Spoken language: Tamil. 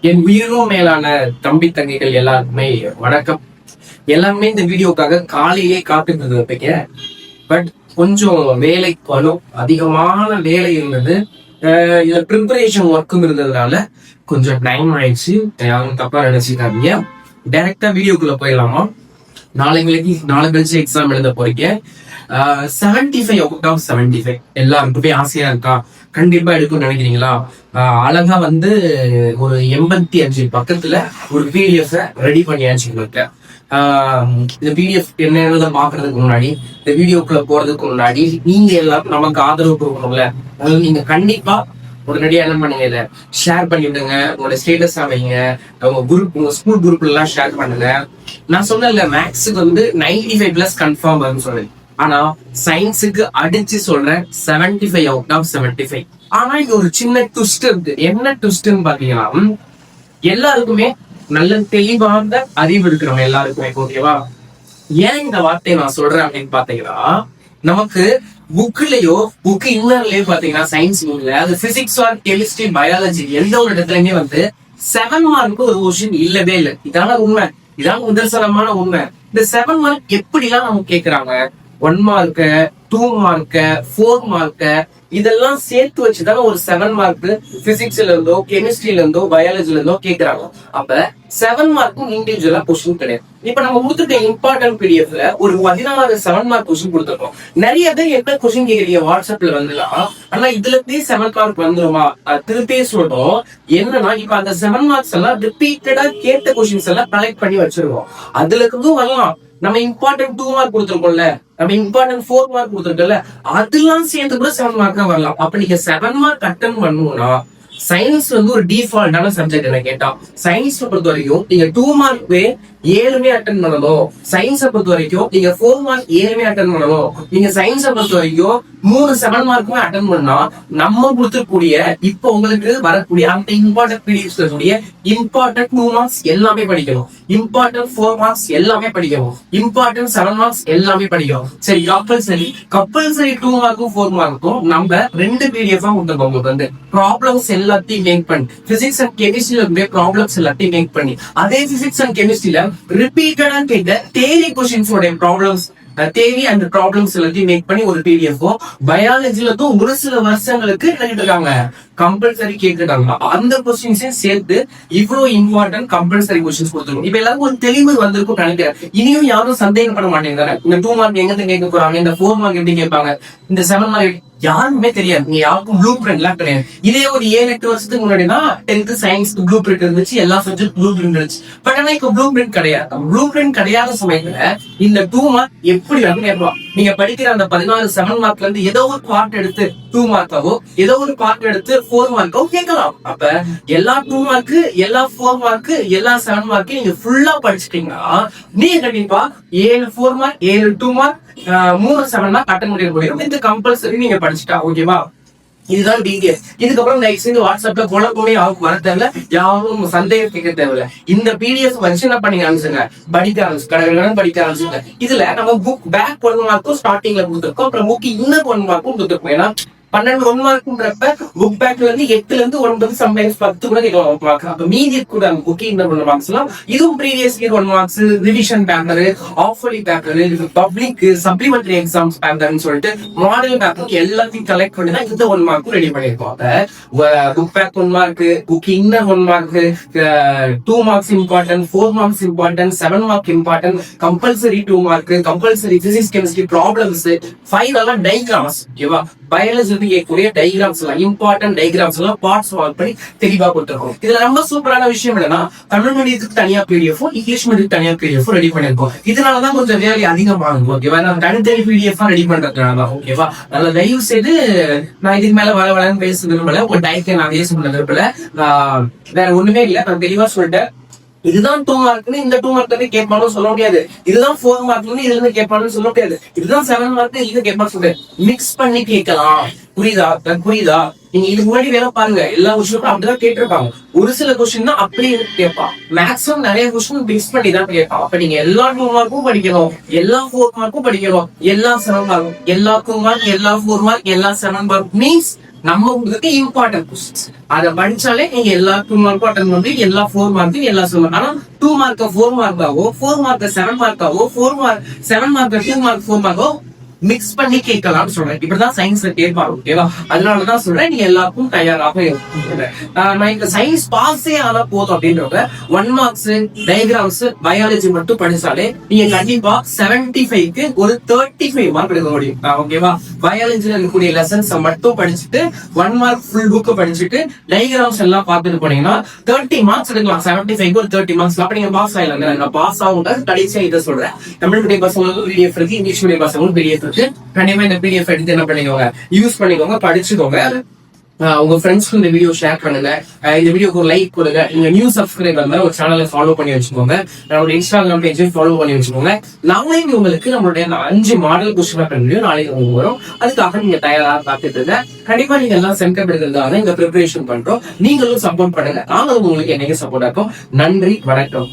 என் உயிரும் மேலான தம்பி தங்கைகள் எல்லாருக்குமே வணக்கம். எல்லாருமே இந்த வீடியோக்காக காலையிலே காத்துட்டு இருப்பீங்க. பட் கொஞ்சம் வேலை பளு அதிகமான வேலை இருந்தது. இதுல ப்ரிப்பரேஷன் ஒர்க்கும் இருந்ததுனால கொஞ்சம் டைம் ஆயிடுச்சு. யாரும் தப்பா நினைச்சுக்காதீங்க. டைரக்டா வீடியோக்குள்ள போயிடலாமா? நாளை கழிச்சு எக்ஸாம் எழுத போறீங்க. 75 அவுட் ஆஃப் 75 எல்லாருக்குமே ஆசையா இருக்கா? கண்டிப்பா எடுக்கும்னு நினைக்கிறீங்களா? அழகா ஒரு 85 பக்கத்துல ஒரு பிடிஎஃப் ரெடி பண்ணியாச்சு உங்களுக்கு. இந்த பிடிஎஃப் என்னன்னு பாக்குறதுக்கு முன்னாடி, இந்த வீடியோக்குள்ள போறதுக்கு முன்னாடி நீங்க எல்லாரும் நமக்கு ஆதரவு கொடுக்கணும்ல. அதாவது நீங்க கண்டிப்பா உடனடியா என்ன பண்ணுங்க, இதை ஷேர் பண்ணிவிடுங்க. உங்களோட ஸ்டேட்டஸ் வைங்க, உங்க குரூப், உங்க ஸ்கூல் குரூப்ல எல்லாம் ஷேர் பண்ணுங்க. நான் சொன்னேன்ல, மேக்ஸுக்கு 95+ கன்ஃபார்ம் வரும்னு சொன்னேன். ஆனா சயின்ஸுக்கு அடிச்சு சொல்றேன் 75 அவுட் ஆஃப் 75. ஆனா இங்க ஒரு சின்ன ட்விஸ்ட் இருக்கு. என்ன ட்விஸ்ட்னு பாத்தீங்கன்னா, எல்லாருக்குமே நல்ல தெளிவான அறிவு இருக்கிறவங்க எல்லாருக்குமே, ஓகேவா? ஏன் இந்த வார்த்தையை நான் சொல்றேன் அப்படின்னு பாத்தீங்கன்னா, நமக்கு புக் இன்னர்லயே பாத்தீங்கன்னா சயின்ஸ் அது பிசிக்ஸ் ஆர் கெமிஸ்ட்ரி பயாலஜி எந்த ஒரு இடத்துலயுமே 7 மார்க்கு ஒரு கொஸ்டின் இல்லவே இல்லை. இதான உண்மை, இதான நிதர்சனமான உண்மை. இந்த 7 மார்க் எப்படி எல்லாம் நமக்கு கேக்குறாங்க? 1 மார்க், 2 மார்க், 4 மார்க் இதெல்லாம் சேர்த்து வச்சுதானே ஒரு 7 மார்க் பிசிக்ஸ்ல இருந்தோ கெமிஸ்ட்ரியில இருந்தோ பயாலஜில இருந்தோ கேக்குறாங்க. அப்ப 7 மார்க்கும் இண்டிவிஜுவலா கொஸ்டின் கிடையாது. இப்ப நம்ம கொடுத்துருக்க இம்பார்ட்டன்ட் பிடிஎஃப்ல ஒரு 14 7 மார்க் கொஸ்டின் கொடுத்துருக்கோம். நிறைய பேர் என்ன கொஸ்டின் கேக்குறீங்க வாட்ஸ்அப்ல வந்துலாம். ஆனா இதுல இருந்து 7 மார்க் வந்துருமா? திருப்பி சொல்றோம். என்னன்னா, இப்ப அந்த 7 மார்க்ஸ் எல்லாம் ரிப்பீட்டடா கேட்ட கொஸ்டின்ஸ் எல்லாம் கலெக்ட் பண்ணி வச்சிருக்கோம். அதுல இருந்தும் வரலாம். நம்ம இம்பார்ட்டன்ட் 2 மார்க் கொடுத்துருக்கோம்ல, நம்ம இம்பார்ட்டன்ட் 4 மார்க் கொடுத்துருக்கோம்ல, அதெல்லாம் சேர்ந்து கூட 7 மார்க் வரலாம். அப்ப நீங்க 7 மார்க் அட்டன் பண்ணணும்னா சயின்ஸ் ஒரு டிஃபால்ட்டான சப்ஜெக்ட். என்ன கேட்டா, சயின்ஸ் பொறுத்த வரைக்கும் நீங்க 2 மார்க் 7மே அட்டன் பண்ணணும். சயின்ஸை பொறுத்த வரைக்கும் நீங்க 4 மார்க் 7மே அட்டன் பண்ணணும். நீங்க சயின்ஸை பொறுத்த வரைக்கும் 3 7 மார்க்குமே அட்டன் பண்ணா நம்ம கொடுத்துக்கூடிய இப்ப உங்களுக்கு வரக்கூடிய அந்த இம்பார்ட்டன்ட் பீரியட்ஸ்ல கூடிய இம்பார்ட்டன்ட் 2 மார்க்ஸ் எல்லாமே படிக்கணும். இம்பார்ட்டன்ட் 4 மார்க்ஸ் எல்லாமே படிக்கணும். இம்பார்ட்டன்ட் 7 மார்க்ஸ் எல்லாமே படிக்கணும். சரி, கம்பல்சரி 2 மார்க்கும் 4 மார்க்கும் நம்ம 2 பிடிஎஃப் கொடுத்துருக்கோம். உங்களுக்கு ப்ராப்ளம்ஸ் எல்லாத்தையும் மேக் பண்ணி, பிசிக்ஸ் அண்ட் கெமிஸ்ட்ரியில ப்ராப்ளம்ஸ் எல்லாத்தையும் மேக் பண்ணி, அதே பிசிக்ஸ் அண்ட் கெமிஸ்ட்ரியில ரிப்பீட்டடா கேட்ட தியரி क्वेश्चंस உடைய ப்ராப்ளம்ஸ், தேவி அந்த ப்ராப்ளம்ஸ் எல்லாத்தையும் மேக் பண்ணி ஒரு பிடிஎஃப். பயாலஜில ஒரு சில வருஷங்களுக்கு இருக்காங்க கம்பல்சரி கேட்டுருக்காங்க. அந்த கொஸ்டின்ஸையும் சேர்த்து இவ்வளவு இம்பார்ட்டன்ட் கம்பல்சரி கொஸ்டின்ஸ் கொடுத்துருக்கோம். இப்ப எல்லாருக்கும் ஒரு தெளிவு வந்திருக்கும் நினைக்கிறேன். இனியும் யாரும் சந்தேகப்பட மாட்டேங்கிறாங்க. இந்த 2 மார்க் எங்க கேட்க போறாங்க, இந்த 4 மார்க் எப்படி கேட்பாங்க, இந்த 7 மார்க் யாருமே தெரியாது. நீங்க யாருக்கும் ப்ளூ பிரிண்ட் எல்லாம் கிடையாது. இதே ஒரு 7-8 வருஷத்துக்கு முன்னாடினா 10th சயின்ஸ் ப்ளூ பிரிண்ட் இருந்துச்சு, எல்லா சப்ஜெக்ட் ப்ளூ பிரிண்ட் இருந்துச்சு. பட் ஆனா இப்ப ப்ளூ பிரிண்ட் கிடையாது. ப்ளூ பிரிண்ட் கிடையாத சமயத்துல இந்த 2 மார்க் எப்படி கேட்போம். நீங்க படிக்கிற அந்த 14 7 மார்க்ல இருந்து ஏதோ ஒரு பார்ட் எடுத்து 2 மார்க்காவோ, ஏதோ ஒரு பார்ட் எடுத்து 4 மார்க்கோ கேட்கலாம். அப்ப எல்லா 2 மார்க், எல்லா 4 மார்க், எல்லா 7 மார்க் நீங்க ஃபுல்லா படிச்சிட்டீங்கன்னா நீங்க கண்டிப்பா 7 4 மார்க், 7 2 மார்க், 3 7 மார்க் அட்டன் பண்ணிட முடியும். இது கம்பல்சரி நீங்க படிச்சுட்டா, ஓகேவா? இதுதான் டீடைல். இதுக்கப்புறம் நெக்ஸ்ட் வாட்ஸ்அப்ல குழப்பமே வர தேவையில்ல, யாரும் சந்தேகம் கேட்க தேவையில்ல. இந்த பிடிஎஃப் வச்சு என்ன பண்ணி ஆரம்பிச்சுங்க, படிக்க ஆரம்பிச்சுங்க. இதுல நம்ம புக் பேக் 1 மார்க்கும் ஸ்டார்டிங்ல கொடுத்துருக்கோம். அப்புறம் புக் இன்னும் 1 மார்க்கும் கொடுத்துருக்கோம். ஏன்னா 12 1 மார்க்குன்றப்ப புக் பேக்ல இருந்து 8ல இருந்து 9 சம்டைம்ஸ் 10 கூட கேட்கலாம். அப்ப மீதி கூட புக் இந்த 1 மார்க்ஸ் எல்லாம் இதுவும் previous year 1 marks, revision paper, half yearly paper, public supplementary exams பேப்பர்னு சொல்லிட்டு மாடல் பேப்பர் எல்லாத்தையும் கலெக்ட் பண்ணி தான் இந்த 1 மார்க்கும் ரெடி பண்ணிருக்கோம். Book back 1 mark, book inner 1 mark, 2 marks important, 4 marks important, 7 mark important, compulsory 2 mark, compulsory physics chemistry problems, ஃபைனலா டைகிராம்ஸ், ஓகேவா? பயாலஜி கேட்கக்கூடிய டைகிராம்ஸ் எல்லாம், இம்பார்ட்டன்ட் டைகிராம்ஸ் எல்லாம் பார்ட்ஸ் வால்க் பண்ணி தெளிவா கொடுத்துருக்கோம். இதுல ரொம்ப சூப்பரான விஷயம் என்னன்னா, தமிழ் மீடியத்துக்கு தனியா பிடிஎஃப், இங்கிலீஷ் மீடியத்துக்கு தனியா பிடிஎஃப் ரெடி பண்ணிருக்கோம். இதனாலதான் கொஞ்சம் வேலை அதிகமாகும், ஓகேவா? நான் தனித்தனி பிடிஎஃப் ரெடி பண்றதுனாலதான், ஓகேவா? நல்ல தயவு செய்து நான் இதுக்கு மேல வளன்னு பேச விரும்பல, உங்க டைத்தை நான் பேச விரும்பல. வேற ஒண்ணுமே இல்ல, நான் தெளிவா சொல்லிட்டேன். இதுதான் 2 மார்க்னு இந்த 2 மார்க் வந்து கேட்பாலும் சொல்ல முடியாது. இதுதான் 4 மார்க்னு இதுல இருந்து கேட்பாலும் சொல்ல முடியாது. இதுதான் 7 மார்க் இது கேட்பான்னு சொல்ல, மிக்ஸ் பண்ணி கேட்கலாம். புரியுதா? நீங்க இதுக்கு முன்னாடி வேலை பாருங்க, எல்லா கொஸ்டினும் அப்படிதான் கேட்டிருப்பாங்க. ஒரு சில கொஸ்டின் தான் அப்படியே கேட்பான். மேக்ஸிமம் நிறைய கொஸ்டின் மிக்ஸ் பண்ணி தான் கேட்பான். அப்ப நீங்க எல்லா 2 மார்க்கும் படிக்கணும், எல்லா 4 மார்க்கும் படிக்கணும், எல்லா 7 மார்க்கும், எல்லா 2 மார்க், எல்லா 4 மார்க், எல்லா 7 மார்க் மீன்ஸ் நம்ம உங்களுக்கு இம்பார்ட்டன்ட் கொஸ்டின்ஸ் அதை படிச்சாலே நீங்க எல்லா 2 மார்க் அட்டன் பண்ணி எல்லா 4 மார்க் எல்லா சொல்லுவாங்க. ஆனா 2 மார்க் 4 மார்க் ஆகோ, 4 மார்க் 7 மார்க் ஆகோ, 7 மார்க் 2 மார்க் 4 மார்க்கோ மிக்ஸ் பண்ணி கேட்கலாம்னு சொல்றேன். இப்படிதான் சயின்ஸ்ல கேட்பாரு. ஓகேவா? அதனாலதான் சொல்றேன் நீங்க எல்லாருக்கும் தயாராக நான் இந்த சயின்ஸ் பாஸே ஆனா போதும் அப்படின்றவங்க 1 மார்க்ஸ் டயக்ராம்ஸ் பயாலஜி மட்டும் படிச்சாலே நீங்க கண்டிப்பா 75க்கு ஒரு 35 மார்க் எடுக்க முடியும். ஓகேவா? பயாலஜில இருக்கக்கூடிய லெசன்ஸ் மட்டும் படிச்சுட்டு 1 மார்க் ஃபுல் புக் படிச்சுட்டு டயக்ராம்ஸ் எல்லாம் பார்த்துட்டு போனீங்கன்னா 30 மார்க்ஸ் எடுக்கலாம். 75க்கு ஒரு 30 மார்க்ஸ் அப்ப நீங்க பாஸ் ஆயிடலாம். நான் பாஸ் ஆகுங்க கடைசியா இதை சொல்றேன். தமிழ் மீடியம் பசங்களுக்கு பிடிஎஃப் இருக்கு, இங்கிலீஷ் மீடியம் பசங்களுக்கு பிடிஎஃப். கண்டிப்பா இந்த பிடிஎஃப் எடுத்து என்ன பண்ணிக்கோங்க, யூஸ் பண்ணிக்கோங்க, படிச்சுக்கோங்க. உங்க ஃப்ரெண்ட்ஸ்க்கு இந்த வீடியோ ஷேர் பண்ணுங்க. இந்த வீடியோக்கு ஒரு லைக் கொடுங்க. நீங்க நியூ சப்ஸ்கிரைபர் ஒரு சேனலை ஃபாலோ பண்ணி வச்சுக்கோங்க. நம்மளோட இன்ஸ்டாகிராம் பேஜை ஃபாலோ பண்ணி வச்சுக்கோங்க. நாளைக்கு உங்களுக்கு நம்மளுடைய 5 மாடல் கொஸ்டின் பேப்பர் வீடியோ நாளைக்கு உங்களுக்கு வரும். அதுக்காக நீங்க தயாராக காத்துட்டு இருங்க. கண்டிப்பா நீங்க எல்லாம் சென்டர் எடுக்கிறதுக்காக இந்த ப்ரிப்பரேஷன் பண்றோம். நீங்களும் சப்போர்ட் பண்ணுங்க. நாங்களும் உங்களுக்கு என்னைக்கு சப்போர்ட் ஆகும். நன்றி, வணக்கம்.